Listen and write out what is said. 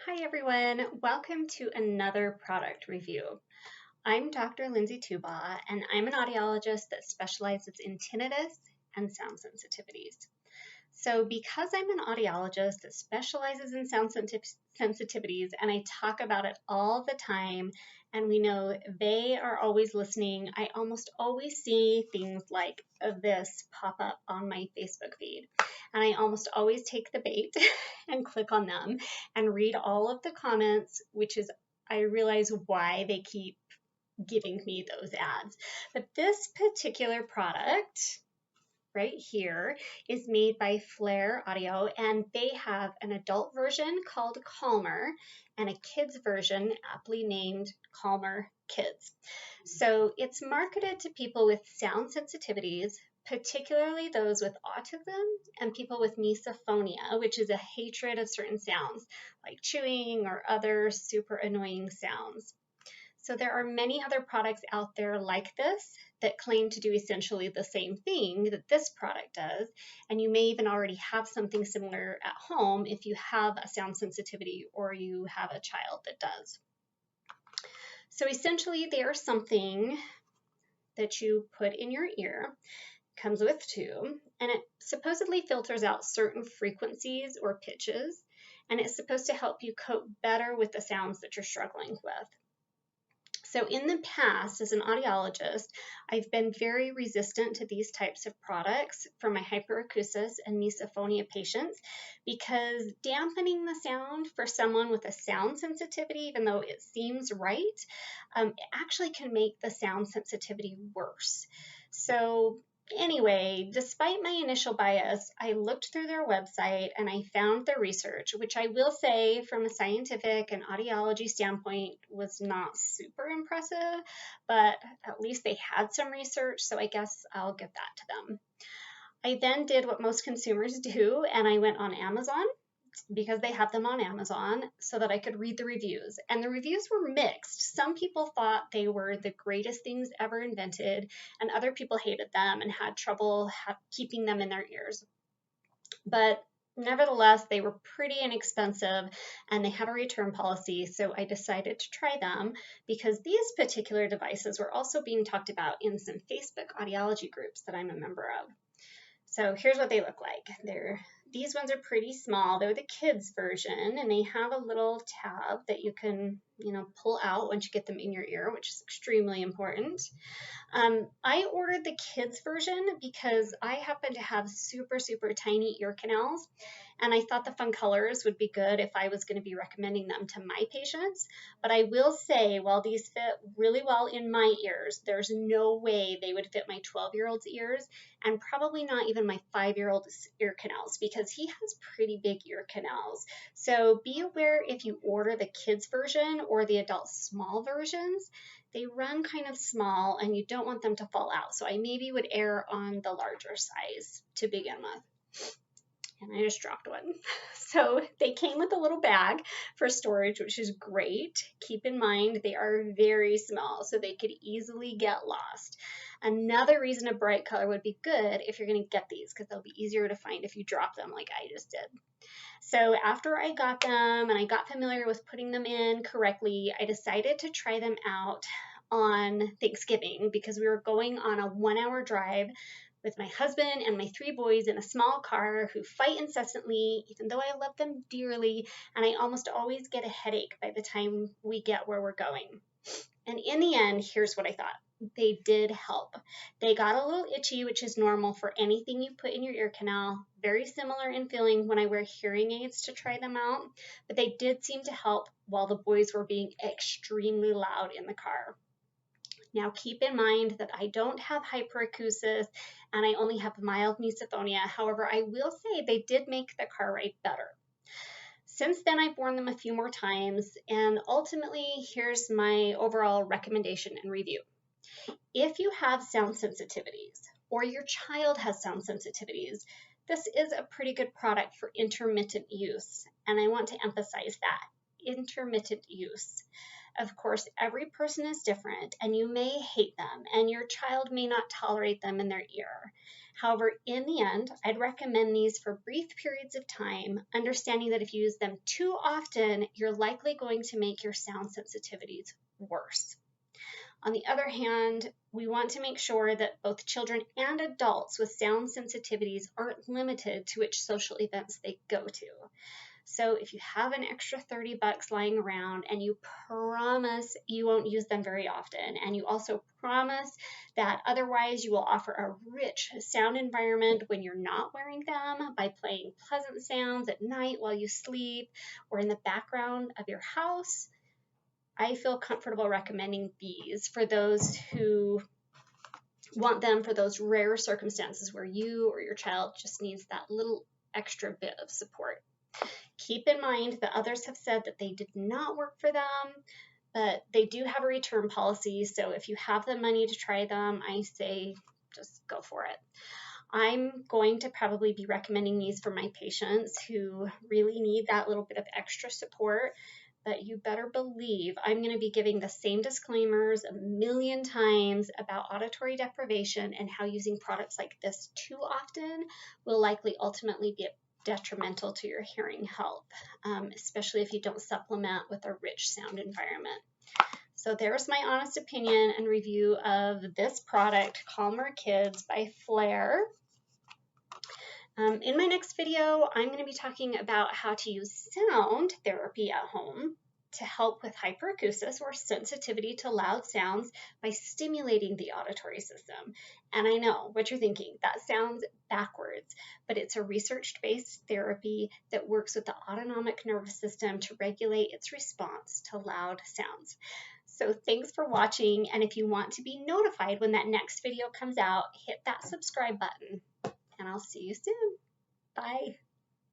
Hi everyone, welcome to another product review. I'm Dr. Lindsey and I'm an audiologist that specializes in tinnitus and sound sensitivities. So because I'm an audiologist that specializes in sound sensitivities and I talk about it all the time, and we know they are always listening, I almost always see things like this pop up on my Facebook feed. And I almost always take the bait and click on them and read all of the comments, which is, I realize why they keep giving me those ads. But this particular product right here is made by Flare Audio, and they have an adult version called Calmer and a kids version aptly named Calmer Kids. So it's marketed to people with sound sensitivities, particularly those with autism and people with misophonia, which is a hatred of certain sounds like chewing or other super annoying sounds. So there are many other products out there like this that claim to do essentially the same thing that this product does, and you may even already have something similar at home if you have a sound sensitivity or you have a child that does. So essentially they are something that you put in your ear, comes with two, and it supposedly filters out certain frequencies or pitches, and it's supposed to help you cope better with the sounds that you're struggling with. So in the past, as an audiologist, I've been very resistant to these types of products for my hyperacusis and misophonia patients because dampening the sound for someone with a sound sensitivity, even though it seems right, it actually can make the sound sensitivity worse. So anyway, despite my initial bias, I looked through their website and I found their research, which I will say from a scientific and audiology standpoint was not super impressive, but at least they had some research, so I guess I'll give that to them. I then did what most consumers do, and I went on Amazon because they have them on Amazon so that I could read the reviews. And the reviews were mixed. Some people thought they were the greatest things ever invented, and other people hated them and had trouble keeping them in their ears. But nevertheless, they were pretty inexpensive and they had a return policy, so I decided to try them because these particular devices were also being talked about in some Facebook audiology groups that I'm a member of. So here's what they look like. These ones are pretty small. They're the kids version, and they have a little tab that you can, pull out once you get them in your ear, which is extremely important. I ordered the kids version because I happen to have super, super tiny ear canals, and I thought the fun colors would be good if I was going to be recommending them to my patients. But I will say, while these fit really well in my ears, there's no way they would fit my 12-year-old's ears, and probably not even my 5-year-old's ear canals, because he has pretty big ear canals. So be aware if you order the kids version or the adult small versions, they run kind of small and you don't want them to fall out. So I maybe would err on the larger size to begin with. And I just dropped one. So they came with a little bag for storage, which is great. Keep in mind, they are very small, so they could easily get lost. Another reason a bright color would be good if you're going to get these, because they'll be easier to find if you drop them like I just did. So after I got them and I got familiar with putting them in correctly, I decided to try them out on Thanksgiving because we were going on a 1-hour drive with my husband and my 3 boys in a small car who fight incessantly, even though I love them dearly, and I almost always get a headache by the time we get where we're going. And in the end, here's what I thought. They did help. They got a little itchy, which is normal for anything you put in your ear canal. Very similar in feeling when I wear hearing aids to try them out, but they did seem to help while the boys were being extremely loud in the car. Now keep in mind that I don't have hyperacusis and I only have mild misophonia. However, I will say they did make the car ride better. Since then, I've worn them a few more times, and ultimately, here's my overall recommendation and review. If you have sound sensitivities or your child has sound sensitivities, this is a pretty good product for intermittent use, and I want to emphasize that. intermittent use. Of course, every person is different, and you may hate them, and your child may not tolerate them in their ear. However, in the end, I'd recommend these for brief periods of time, understanding that if you use them too often, you're likely going to make your sound sensitivities worse. On the other hand, we want to make sure that both children and adults with sound sensitivities aren't limited to which social events they go to. So if you have an extra $30 lying around and you promise you won't use them very often, and you also promise that otherwise you will offer a rich sound environment when you're not wearing them by playing pleasant sounds at night while you sleep or in the background of your house, I feel comfortable recommending these for those who want them for those rare circumstances where you or your child just needs that little extra bit of support. Keep in mind that others have said that they did not work for them, but they do have a return policy. So if you have the money to try them, I say just go for it. I'm going to probably be recommending these for my patients who really need that little bit of extra support. But you better believe I'm going to be giving the same disclaimers a million times about auditory deprivation and how using products like this too often will likely ultimately be detrimental to your hearing health, especially if you don't supplement with a rich sound environment. So there's my honest opinion and review of this product, Calmer Kids by Flair. In my next video, I'm going to be talking about how to use sound therapy at home to help with hyperacusis or sensitivity to loud sounds by stimulating the auditory system. And I know what you're thinking, that sounds backwards, but it's a research-based therapy that works with the autonomic nervous system to regulate its response to loud sounds. So thanks for watching, and if you want to be notified when that next video comes out, hit that subscribe button, and I'll see you soon. Bye.